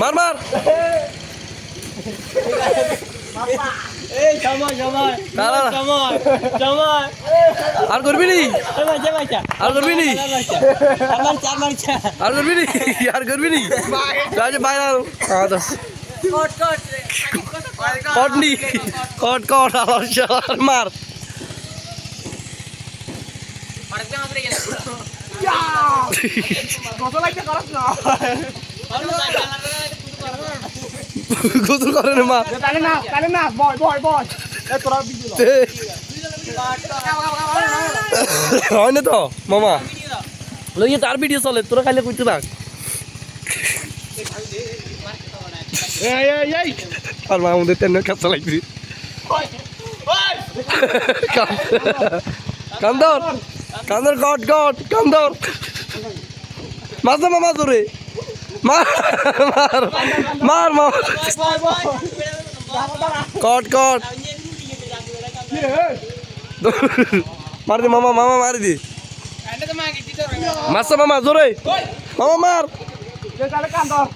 মার মার আর করবি নি আর করবি নি আর করবি নি আর করবি নি বাইরে কট নি কট কট আর মার গোসল করে মা হয় না তো মামা লইয়ে তার ভিডিও চলে তোরা খাইলে কইতে থাক আর মা আমাদের তেন কাঁচা লাগছি কান্দর কান্দর গট গট কান্দর মাছ না মামা তোরে মার মার মার কট কট মার দে মামা মামা মারি দি মাছ মামা জোরে মামা মার কান্দর